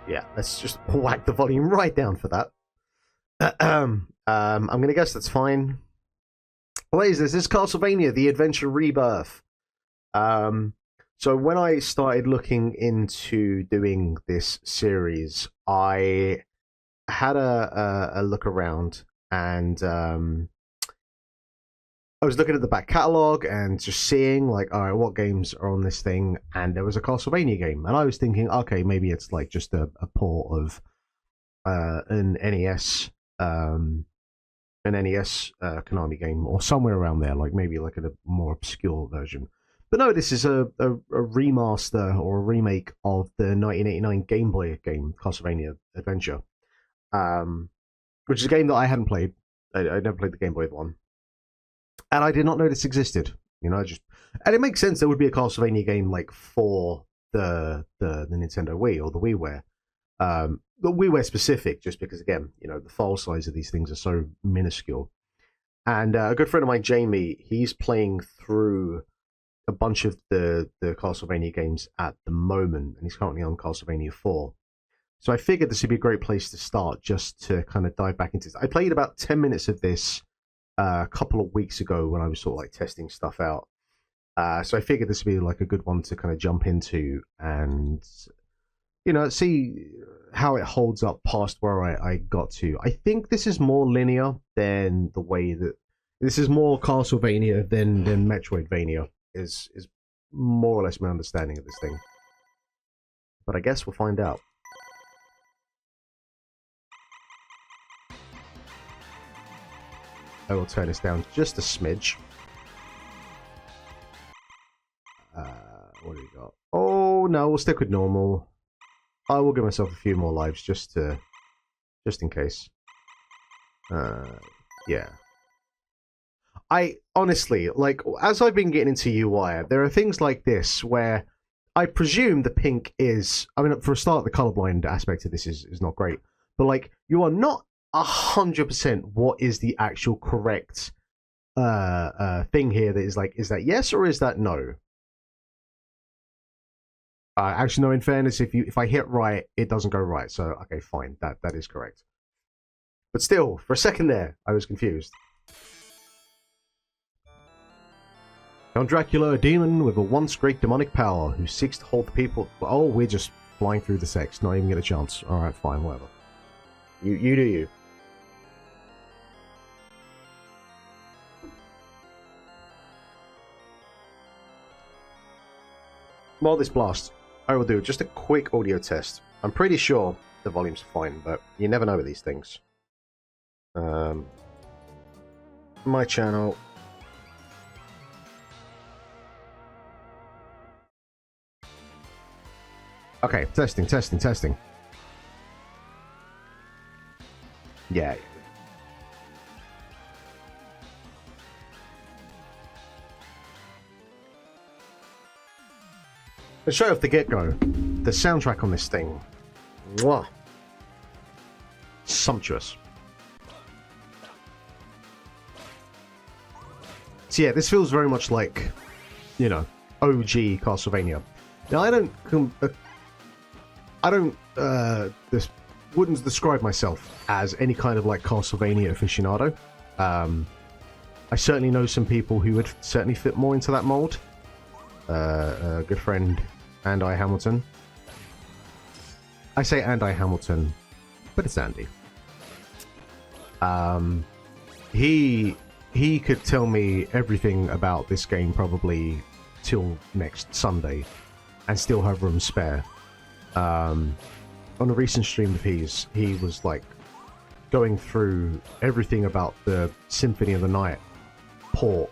Yeah, let's just whack the volume right down for that. I'm going to guess that's fine. What is this? This is Castlevania, The Adventure ReBirth. So when I started looking into doing this series, I had a look around, and I was looking at the back catalogue and just seeing, like, all right, what games are on this thing, and there was a Castlevania game, and I was thinking, okay, maybe it's like just a port of an NES Konami game, or somewhere around there, like maybe like a more obscure version. But no, this is a remaster or a remake of the 1989 Game Boy game, Castlevania Adventure, which is a game that I hadn't played. I never played the Game Boy one, and I did not know this existed. You know, and it makes sense there would be a Castlevania game like for the Nintendo Wii or the WiiWare. The WiiWare specific, just because, again, you know, the file size of these things are so minuscule. And a good friend of mine, Jamie, he's playing through a bunch of the Castlevania games at the moment, and he's currently on Castlevania 4. So I figured this would be a great place to start, just to kind of dive back into this. I played about 10 minutes of this a couple of weeks ago when I was sort of like testing stuff out. So I figured this would be like a good one to kind of jump into and, you know, see how it holds up past where I got to. I think this is more linear than the way that... This is more Castlevania than Metroidvania, is more or less my understanding of this thing. But I guess we'll find out. I will turn this down just a smidge. What do we got? Oh, no, we'll stick with normal. I will give myself a few more lives just in case. Yeah. I honestly, like, as I've been getting into UI, there are things like this where I presume the pink is, I mean, for a start, the colorblind aspect of this is not great, but like, you are not 100% what is the actual correct thing here that is like, is that yes or is that no? Actually, no, in fairness, if I hit right, it doesn't go right. So, okay, fine. That is correct. But still, for a second there, I was confused. Count Dracula, a demon with a once great demonic power who seeks to hold the people... Oh, we're just flying through the sex. Not even get a chance. Alright, fine, whatever. You do you. While this blasts, I will do just a quick audio test. I'm pretty sure the volume's fine, but you never know with these things. My channel. Okay, testing. Yeah. Let's show off the get-go. The soundtrack on this thing. Mwah. Sumptuous. So yeah, this feels very much like, you know, OG Castlevania. Now wouldn't describe myself as any kind of like Castlevania aficionado. I certainly know some people who would certainly fit more into that mold. A good friend, Andy Hamilton. I say Andy Hamilton, but it's Andy. He could tell me everything about this game probably till next Sunday, and still have room spare. On a recent stream of his, he was like going through everything about the Symphony of the Night port,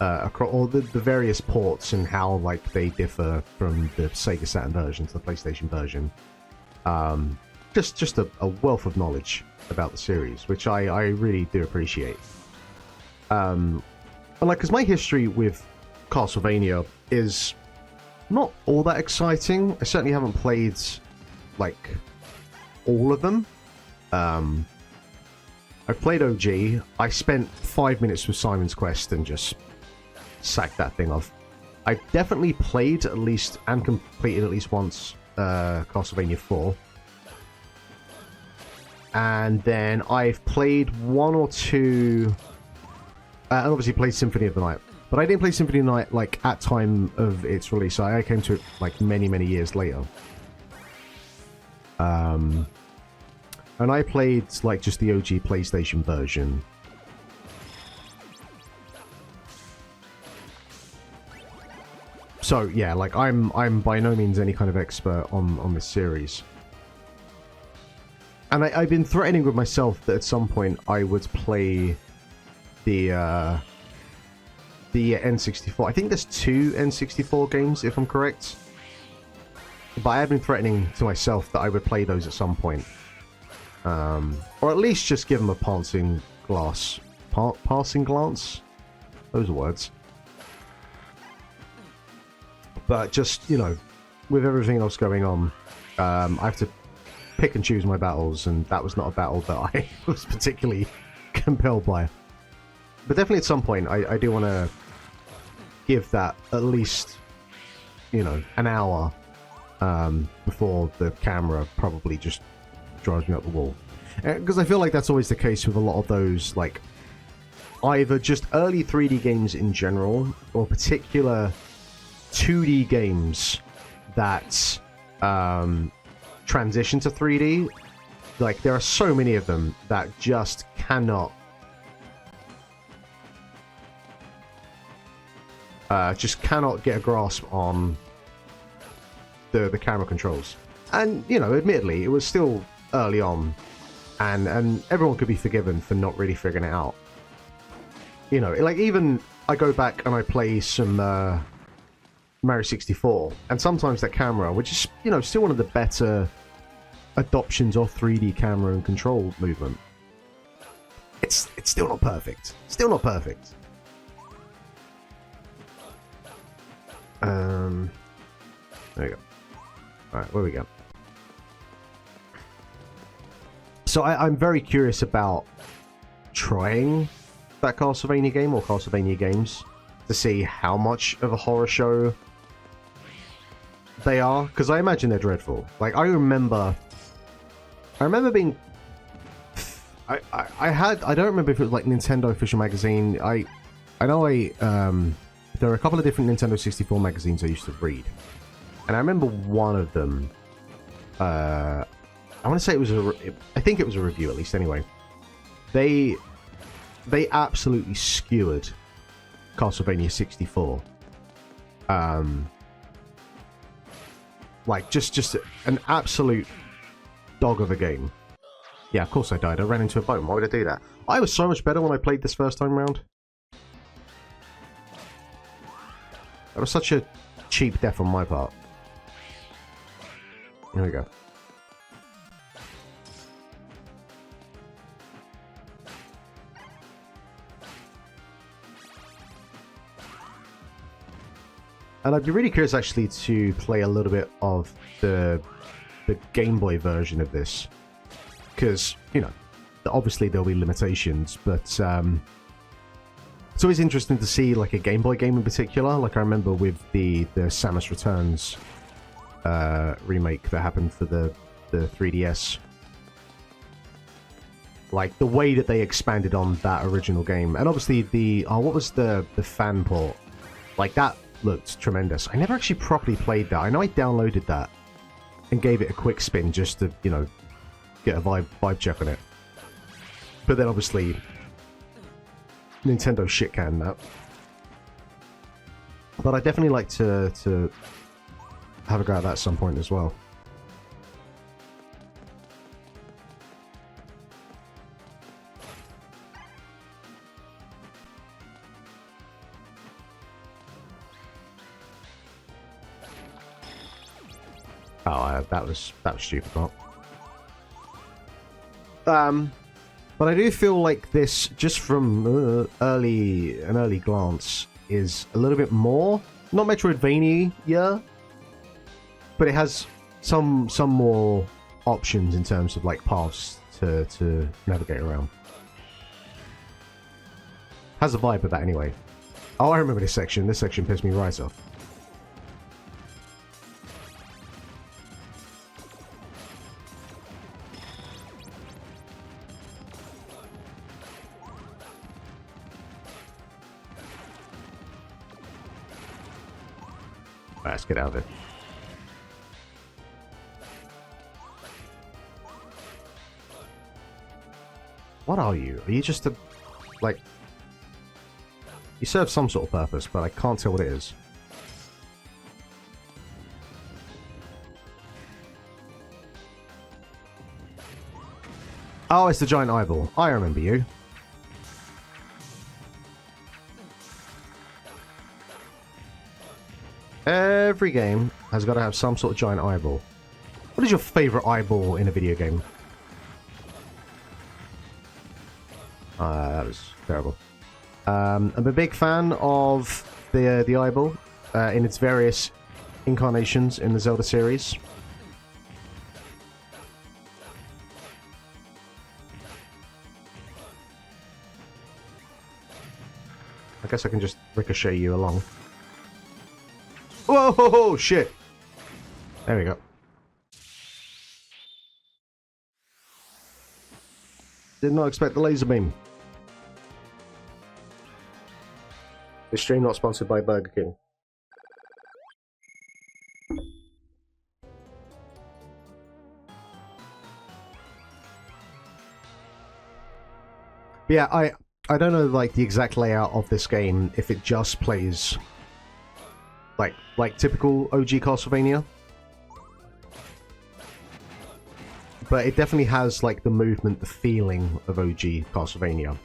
across all the various ports and how like they differ from the Sega Saturn version to the PlayStation version. Just a wealth of knowledge about the series, which I really do appreciate. And like, because my history with Castlevania is not all that exciting. I certainly haven't played like all of them. I've played OG. I spent 5 minutes with Simon's Quest and just sacked that thing off. I've definitely played at least and completed at least once Castlevania 4. And then I've played one or two, and obviously played Symphony of the Night. But I didn't play Symphony of the Night, like, at time of its release. I came to it, like, many, many years later. And I played, like, just the OG PlayStation version. So, yeah, like, I'm by no means any kind of expert on this series. And I've been threatening with myself that at some point I would play the N64. I think there's 2 N64 games, if I'm correct. But I have been threatening to myself that I would play those at some point. Or at least just give them a passing glance. Passing glance? Those are words. But just, you know, with everything else going on, I have to pick and choose my battles, and that was not a battle that I was particularly compelled by. But definitely at some point, I do want to give that at least, you know, an hour before the camera probably just drives me up the wall. Because I feel like that's always the case with a lot of those, like, either just early 3D games in general, or particular 2D games that transition to 3D. Like, there are so many of them that just cannot get a grasp on the camera controls. And, you know, admittedly, it was still early on, and everyone could be forgiven for not really figuring it out. You know, like, even I go back and I play some Mario 64, and sometimes that camera, which is, you know, still one of the better adoptions of 3D camera and control movement, it's still not perfect. Still not perfect. There we go. Alright, where we go. So I'm very curious about trying that Castlevania game, or Castlevania games, to see how much of a horror show they are, because I imagine they're dreadful. Like, I remember being... I don't remember if it was like Nintendo Official Magazine. I know there are a couple of different Nintendo 64 magazines I used to read. And I remember one of them, I want to say it was I think it was a review, at least anyway. They absolutely skewered Castlevania 64. Like, just an absolute dog of a game. Yeah, of course I died. I ran into a bone. Why would I do that? I was so much better when I played this first time round. That was such a cheap death on my part. Here we go. And I'd be really curious actually to play a little bit of the Game Boy version of this. Because, you know, obviously there'll be limitations, but it's always interesting to see, like, a Game Boy game in particular. Like, I remember with the Samus Returns remake that happened for the 3DS. Like, the way that they expanded on that original game. And obviously what was the fan port? Like, that looked tremendous. I never actually properly played that. I know I downloaded that and gave it a quick spin just to, you know, get a vibe check on it. But then obviously Nintendo shit canned that. But I'd definitely like to have a go at that at some point as well. Oh, that was stupid, not. But I do feel like this, just from an early glance, is a little bit more, not Metroidvania, yeah, but it has some more options in terms of, like, paths to navigate around. Has a vibe of that anyway. Oh, I remember this section. This section pissed me right off. Let's get out of it. What are you? Are you just a... like... You serve some sort of purpose, but I can't tell what it is. Oh, it's the giant eyeball. I remember you. Every game has got to have some sort of giant eyeball. What is your favorite eyeball in a video game? That was terrible. I'm a big fan of the eyeball in its various incarnations in the Zelda series. I guess I can just ricochet you along. Whoa, ho, ho, shit! There we go. Did not expect the laser beam. This stream not sponsored by Burger King. But yeah, I don't know like the exact layout of this game if it just plays like typical OG Castlevania. But it definitely has like the movement, the feeling of OG Castlevania.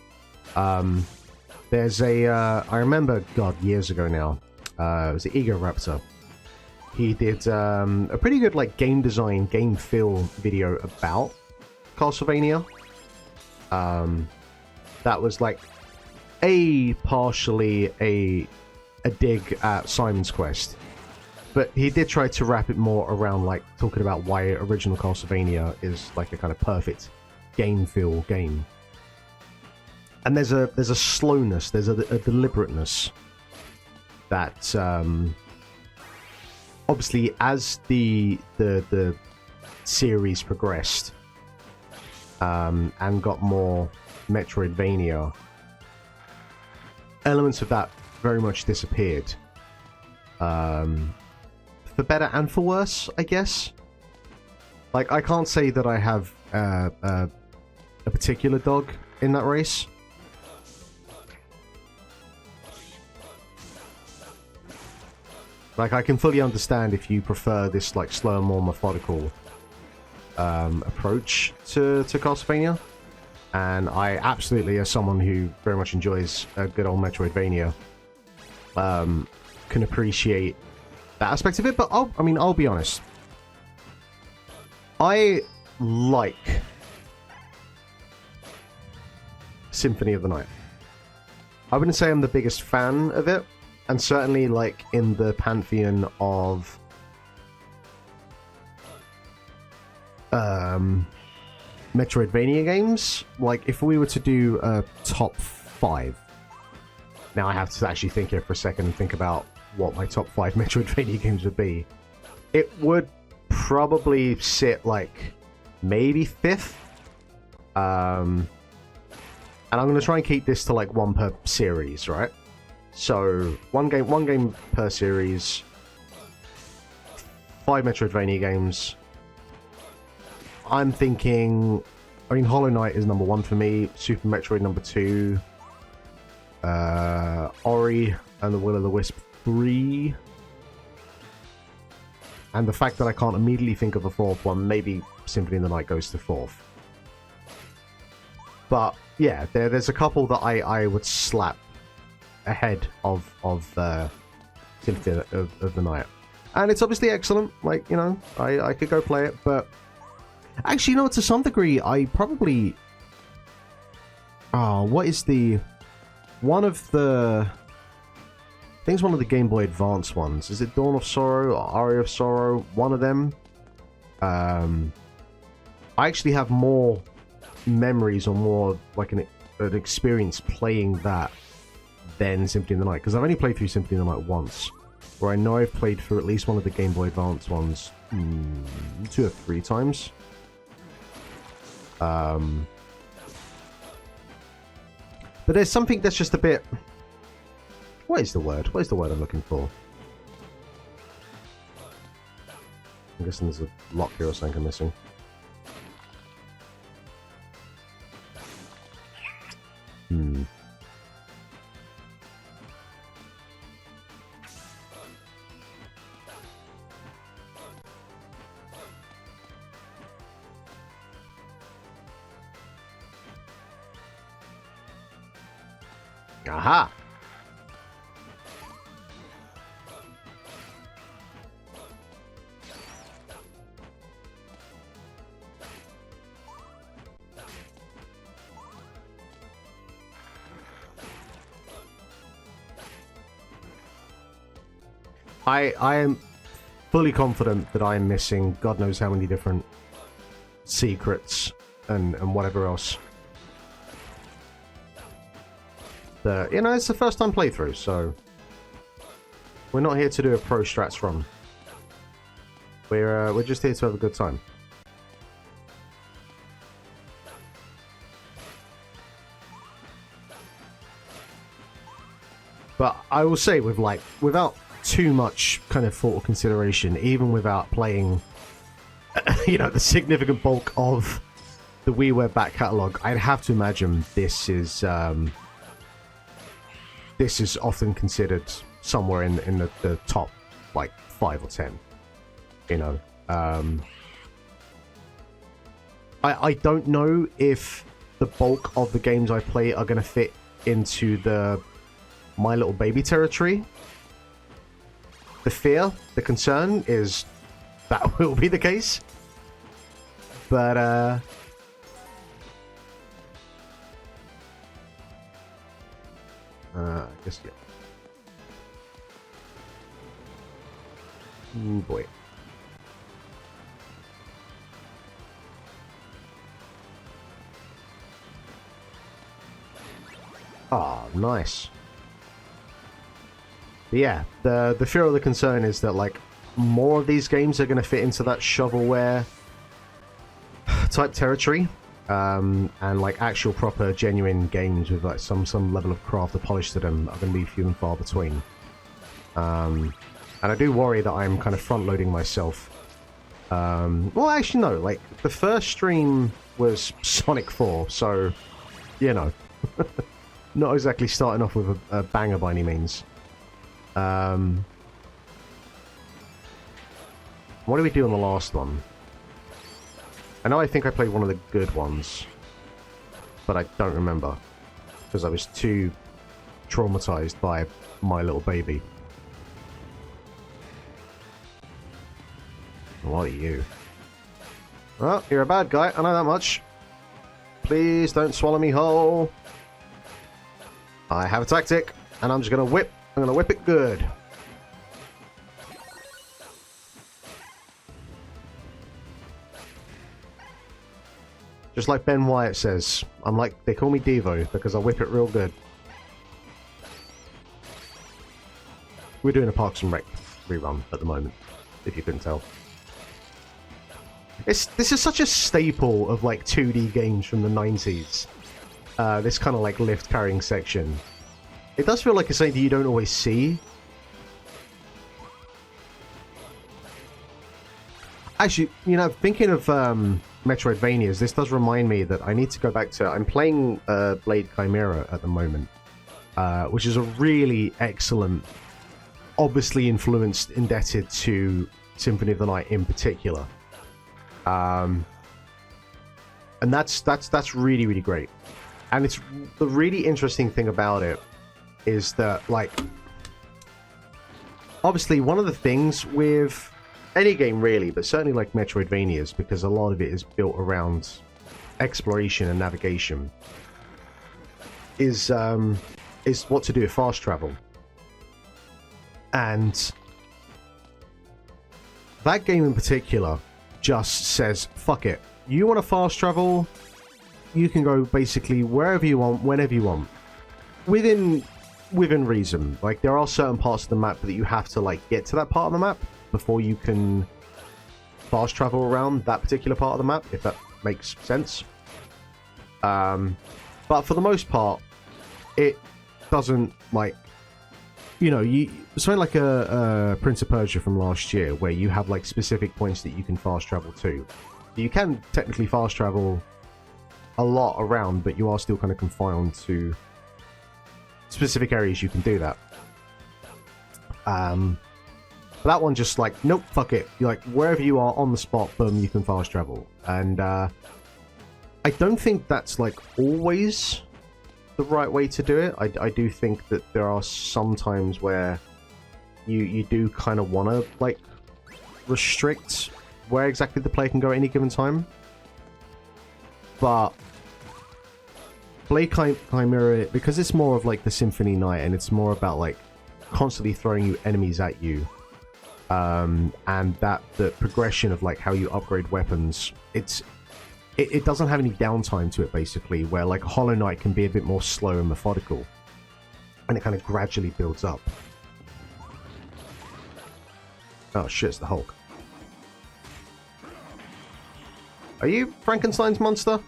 There's a I remember, God, years ago now. It was the Ego Raptor. He did a pretty good like game design, game feel video about Castlevania. That was like partially a dig at Simon's Quest, but he did try to wrap it more around like talking about why original Castlevania is like a kind of perfect game feel game. And there's a slowness, there's a deliberateness that obviously as the series progressed and got more Metroidvania, elements of that very much disappeared. For better and for worse, I guess. Like, I can't say that I have a particular dog in that race. Like, I can fully understand if you prefer this, like, slower, more methodical approach to Castlevania. And I absolutely, as someone who very much enjoys a good old Metroidvania, can appreciate that aspect of it. But I'll be honest. I like Symphony of the Night. I wouldn't say I'm the biggest fan of it, and certainly like in the pantheon of Metroidvania games, like if we were to do a top 5, now I have to actually think here for a second and think about what my top 5 Metroidvania games would be. It would probably sit like maybe 5th. And I'm going to try and keep this to like one per series, right? So one game per series, 5 Metroidvania games. I'm thinking, I mean, Hollow Knight is number 1 for me, Super Metroid number 2, Ori and the Will of the Wisp 3, and the fact that I can't immediately think of a 4th one, maybe Symphony of the Night goes to 4th. But yeah, there's a couple that I would slap ahead of Symphony of the Night, and it's obviously excellent. Like, you know, I could go play it, but actually, you know, to some degree, I probably... what is the... One of the... I think it's one of the Game Boy Advance ones. Is it Dawn of Sorrow or Aria of Sorrow? One of them. I actually have more memories or more like an experience playing that than Symphony of the Night. Because I've only played through Symphony of the Night once. Where I know I've played through at least one of the Game Boy Advance ones 2 or 3 times. But there's something that's just a bit... What is the word? What is the word I'm looking for? I'm guessing there's a lock here or something missing. Aha! I am fully confident that I am missing God knows how many different secrets and whatever else. But, you know, it's the first time playthrough, so we're not here to do a pro strats run. We're just here to have a good time. But I will say, with like, without too much kind of thought or consideration, even without playing, you know, the significant bulk of the WiiWare back catalogue, I'd have to imagine this is often considered somewhere in the top, like, 5 or 10. You know, I don't know if the bulk of the games I play are going to fit into the My Little Baby territory. The fear, the concern is that will be the case. But, I guess, yeah. Oh boy. Ah, nice. But yeah, the fear or the concern is that, like, more of these games are going to fit into that shovelware type territory. And like actual proper genuine games with like some level of craft or polish to them are going to be few and far between. And I do worry that I'm kind of front loading myself. Well, actually no, like the first stream was Sonic 4, so you know, not exactly starting off with a banger by any means. What did we do on the last one? I know I think I played one of the good ones, but I don't remember, because I was too traumatized by My Little Baby. What are you? Well, you're a bad guy, I know that much. Please don't swallow me whole. I have a tactic, and I'm just gonna whip. I'm gonna whip it good. Just like Ben Wyatt says, I'm like, they call me Devo because I whip it real good. We're doing a Parks and Rec rerun at the moment, if you couldn't tell. This is such a staple of like 2D games from the 90s. This kind of like lift carrying section. It does feel like it's something that you don't always see. Actually, you know, thinking of Metroidvanias, this does remind me that I need to go back to... I'm playing Blade Chimera at the moment, which is a really excellent, obviously indebted to Symphony of the Night in particular. And that's really, really great. And it's the really interesting thing about it is that, like, obviously one of the things with any game really, but certainly like Metroidvanias, because a lot of it is built around exploration and navigation, is what to do with fast travel. And that game in particular just says, fuck it. You want to fast travel? You can go basically wherever you want, whenever you want. Within reason. Like, there are certain parts of the map that you have to, like, get to that part of the map before you can fast travel around that particular part of the map, if that makes sense. But for the most part, it doesn't, like... you know, something like a Prince of Persia from last year, where you have like specific points that you can fast travel to. You can technically fast travel a lot around, but you are still kind of confined to specific areas you can do that. But that one just like, nope, fuck it. You're like, wherever you are on the spot, boom, you can fast travel. And I don't think that's like always the right way to do it. I do think that there are some times where you do kind of want to like restrict where exactly the player can go at any given time. But Blade Chimera, because it's more of like the Symphony Knight, and it's more about like constantly throwing you enemies at you, and that the progression of like how you upgrade weapons, it doesn't have any downtime to it, basically, where like Hollow Knight can be a bit more slow and methodical, and it kind of gradually builds up. Oh shit, it's the Hulk. Are you Frankenstein's monster?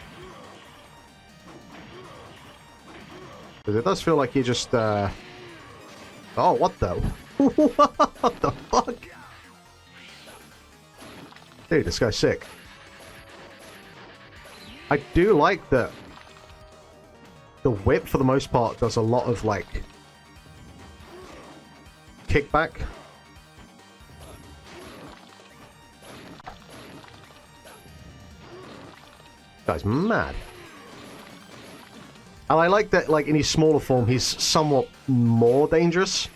Because it does feel like you just oh, what the what the fuck? Dude, this guy's sick. I do like that the whip, for the most part, does a lot of, like, kickback. Guy's mad. And I like that, like, in his smaller form, he's somewhat more dangerous.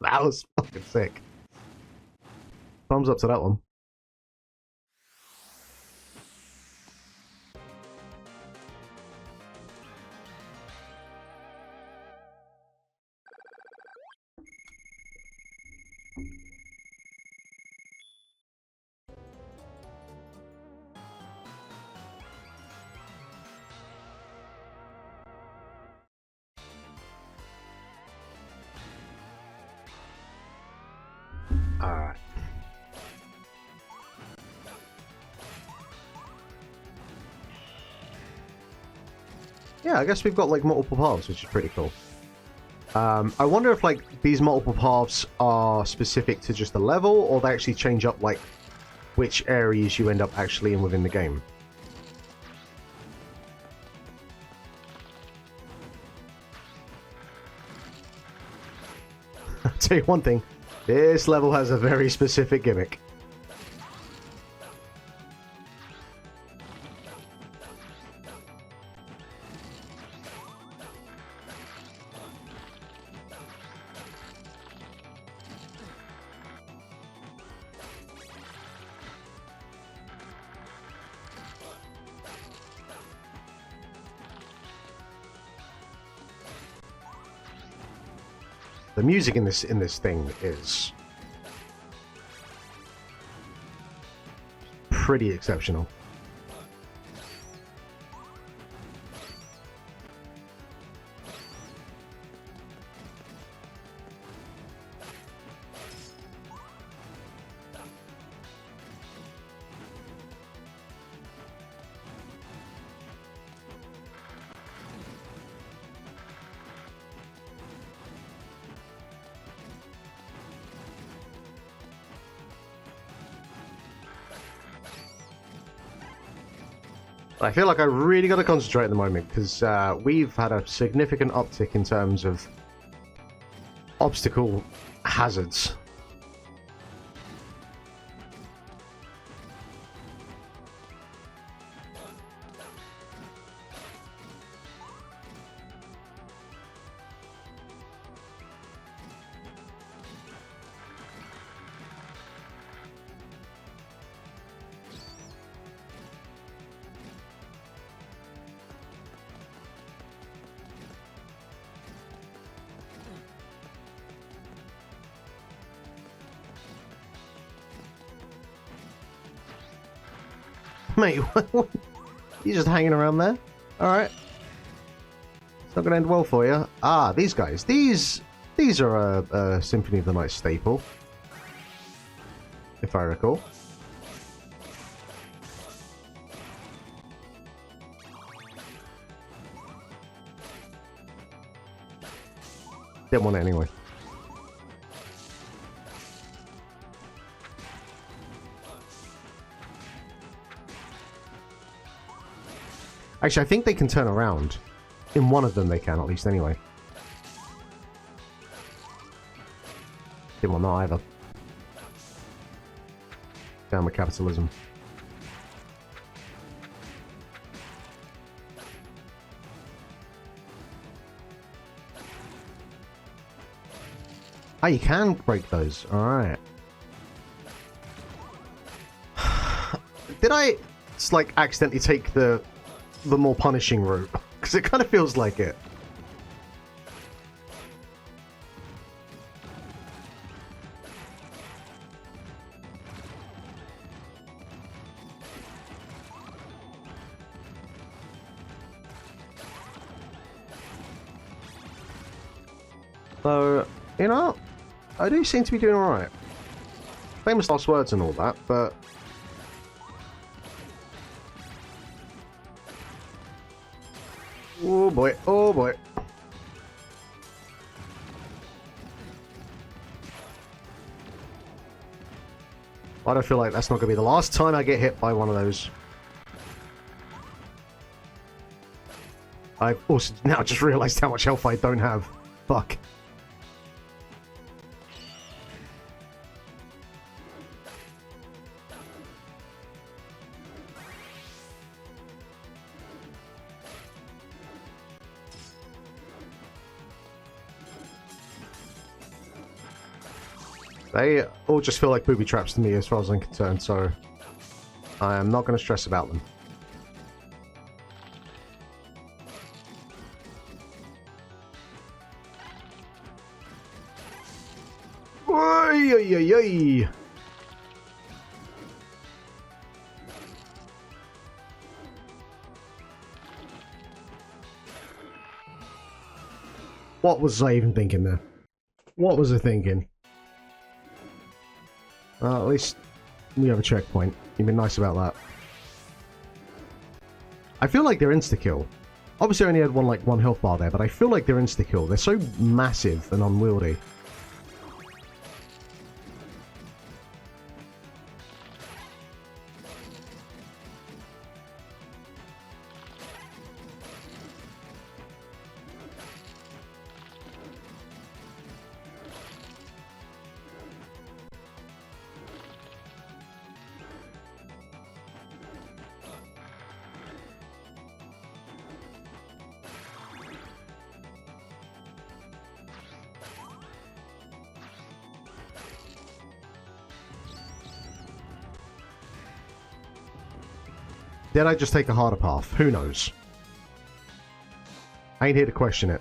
That was fucking sick. Thumbs up to that one. Alright. Yeah, I guess we've got like multiple paths, which is pretty cool. I wonder if like these multiple paths are specific to just a level, or they actually change up like which areas you end up actually in within the game. I'll tell you one thing, this level has a very specific gimmick. The music in this thing is pretty exceptional. I feel like I really got to concentrate at the moment, because we've had a significant uptick in terms of obstacle hazards. Mate, you just hanging around there? Alright. It's not going to end well for you. Ah, these guys. These are a Symphony of the Night staple, if I recall. Didn't want it anyway. Actually, I think they can turn around. In one of them they can, at least, anyway. Didn't want that either. Down with capitalism. Oh, you can break those. Alright. Did I just, like, accidentally take the more punishing route? Because it kind of feels like it. So, you know, I do seem to be doing alright. Famous last words and all that, but... oh boy, oh boy. I don't feel like that's not going to be the last time I get hit by one of those. I've also now just realised how much health I don't have. Fuck. They all just feel like booby traps to me as far as I'm concerned, so I am not going to stress about them. Oy, oy, oy, oy. What was I even thinking there? What was I thinking? At least we have a checkpoint. You've been nice about that. I feel like they're insta-kill. Obviously I only had one health bar there, but I feel like they're insta-kill. They're so massive and unwieldy. Did I just take a harder path? Who knows? I ain't here to question it.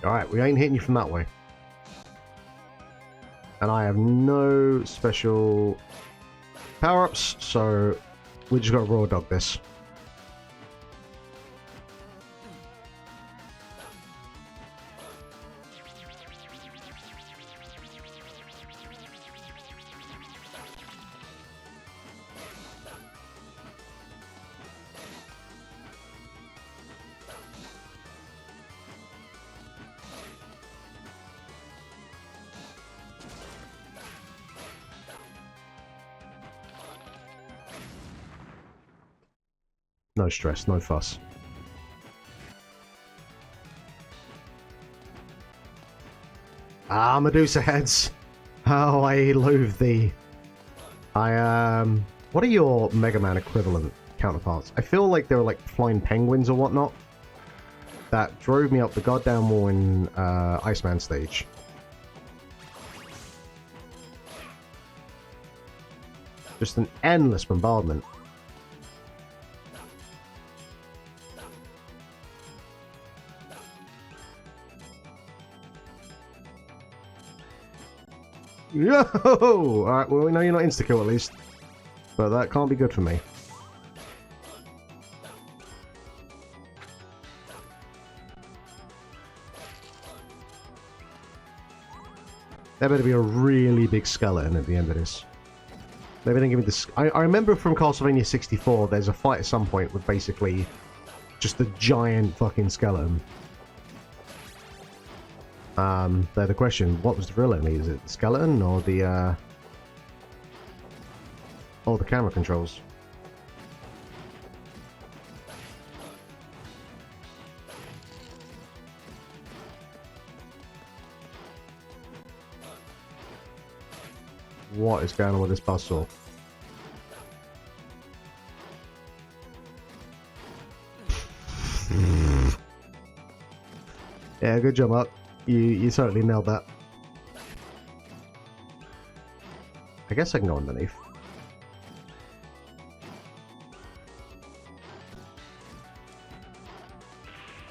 Alright, we ain't hitting you from that way. And I have no special power-ups, so we just gotta raw dog this. No stress, no fuss. Ah, Medusa heads! How I loathe thee. What are your Mega Man equivalent counterparts? I feel like they were like flying penguins or whatnot. That drove me up the goddamn wall in Iceman stage. Just an endless bombardment. Yo! Alright, well, we know you're not insta-kill at least. But that can't be good for me. There better be a really big skeleton at the end of this. Maybe they give me this. I remember from Castlevania 64, there's a fight at some point with basically just a giant fucking skeleton. The question, what was the real enemy? Is it the skeleton or the camera controls? What is going on with this buzzsaw? Yeah, good job, Mark. You totally nailed that. I guess I can go underneath.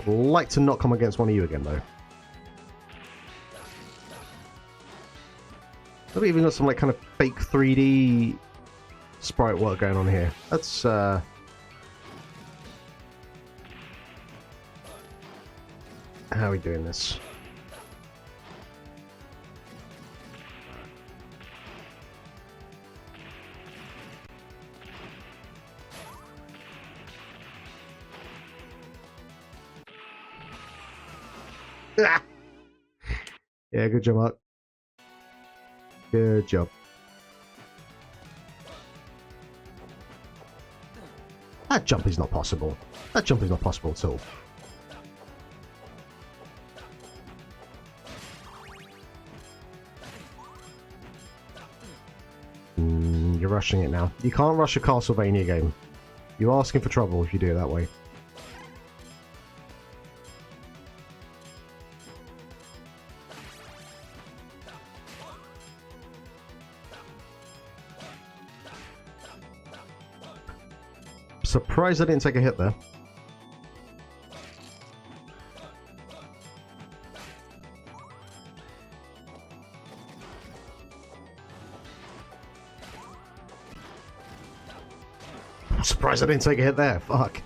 I'd like to not come against one of you again, though. I've even got some like kind of fake 3D sprite work going on here. That's how are we doing this? Ah! Yeah, good job, Mark. Good job. That jump is not possible. That jump is not possible at all. You're rushing it now. You can't rush a Castlevania game. You're asking for trouble if you do it that way. Surprised I didn't take a hit there. I'm surprised I didn't take a hit there. Fuck.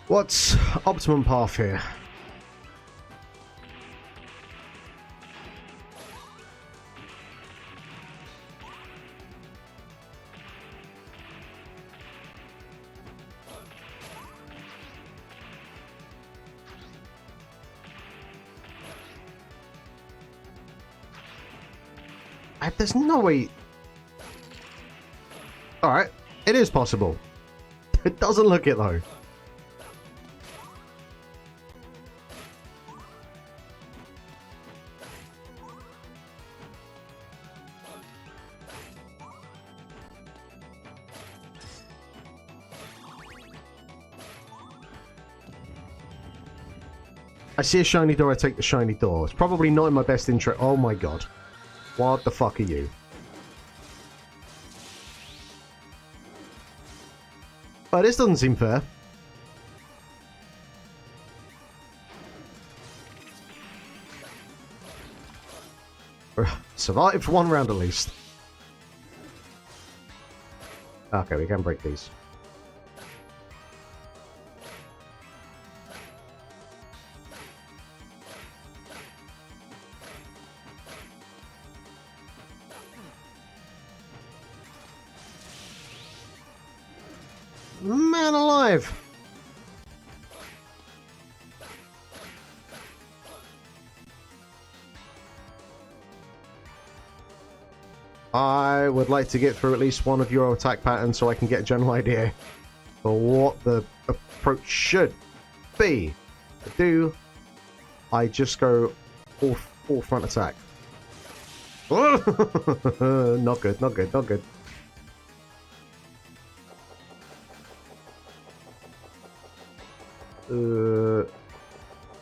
What's optimum path here? There's no way. Alright, it is possible. It doesn't look it though. I see a shiny door, I take the shiny door. It's probably not in my best interest. Oh my god. What the fuck are you? Oh, this doesn't seem fair. Survived one round at least. Okay, we can break these. Man alive! I would like to get through at least one of your attack patterns so I can get a general idea for what the approach should be. I do. I just go full front attack. Not good, not good, not good.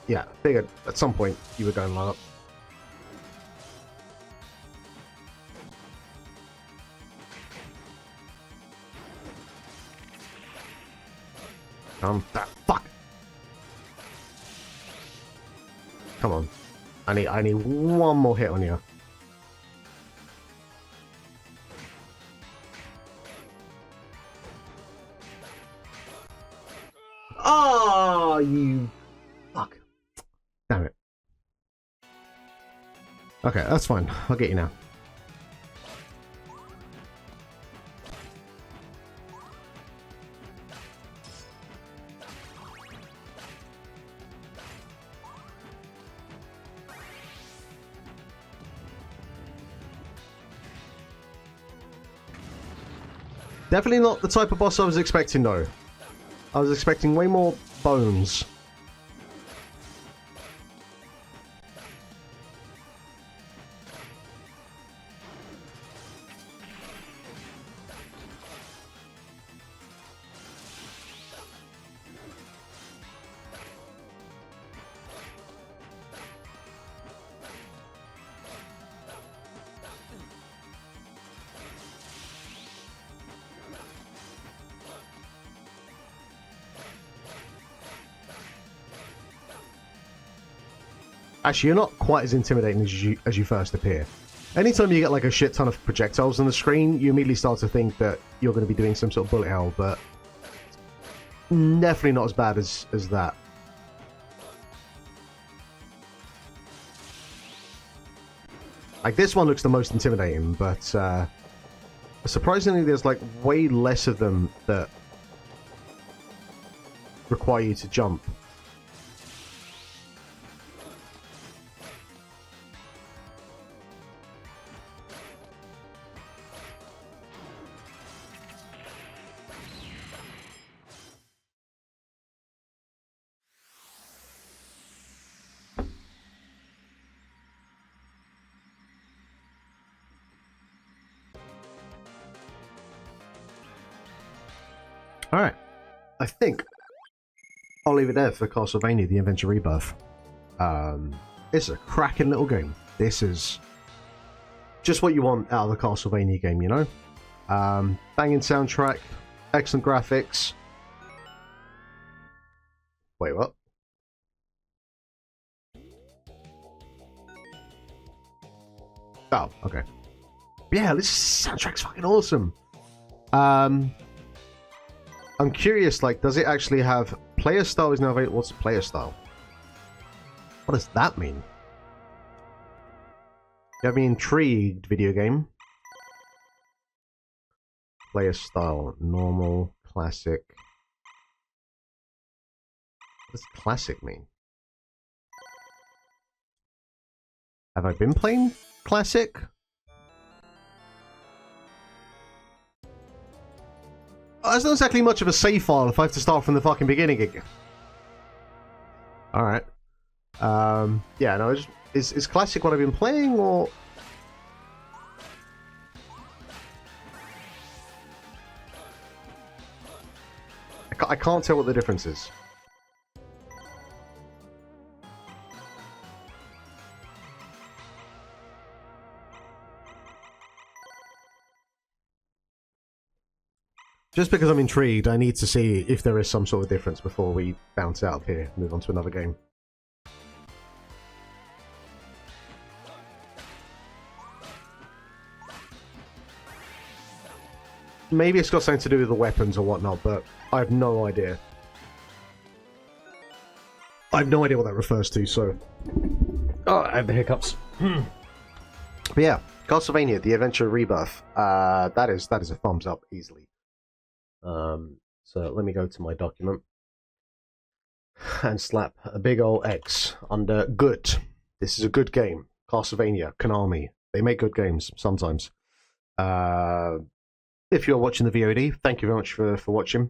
Yeah, figured at some point you were going low up. Fuck. Come on. I need one more hit on you. Oh, you fuck. Damn it. Okay, that's fine. I'll get you now. Definitely not the type of boss I was expecting, though. I was expecting way more bones. Actually, you're not quite as intimidating as you first appear. Anytime you get like a shit ton of projectiles on the screen, you immediately start to think that you're going to be doing some sort of bullet hell, but definitely not as bad as that. Like, this one looks the most intimidating, but surprisingly there's like way less of them that require you to jump. Alright, I think I'll leave it there for Castlevania, The Adventure Rebirth. It's a cracking little game. This is just what you want out of a Castlevania game, you know? Banging soundtrack, excellent graphics. Wait, what? Oh, okay. Yeah, this soundtrack's fucking awesome. I'm curious, like, does it actually have player style is now available? What's player style? What does that mean? You have me intrigued, video game. Player style, normal, classic. What does classic mean? Have I been playing classic? That's not exactly much of a save file if I have to start from the fucking beginning again. Alright. Yeah, no, is classic what I've been playing, or... I can't tell what the difference is. Just because I'm intrigued, I need to see if there is some sort of difference before we bounce out of here and move on to another game. Maybe it's got something to do with the weapons or whatnot, but I have no idea. I have no idea what that refers to, so... Oh, I have the hiccups. But yeah, Castlevania, The Adventure Rebirth. That is a thumbs up, easily. So let me go to my document and slap a big old X under good. This is a good game. Castlevania, Konami. They make good games sometimes. If you're watching the VOD, thank you very much for watching.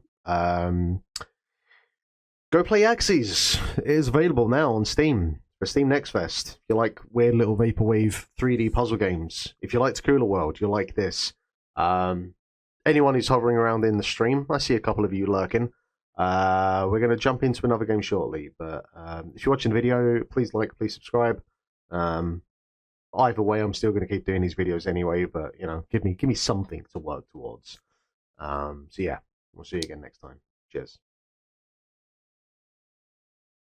Go play Axyz. It is available now on Steam for Steam Next Fest. If you like weird little vaporwave 3D puzzle games, if you liked Cooler World, you'll like this. Anyone who's hovering around in the stream, I see a couple of you lurking. We're going to jump into another game shortly, but if you're watching the video, please like, please subscribe. Either way, I'm still going to keep doing these videos anyway, but you know, give me something to work towards. So yeah, we'll see you again next time. Cheers.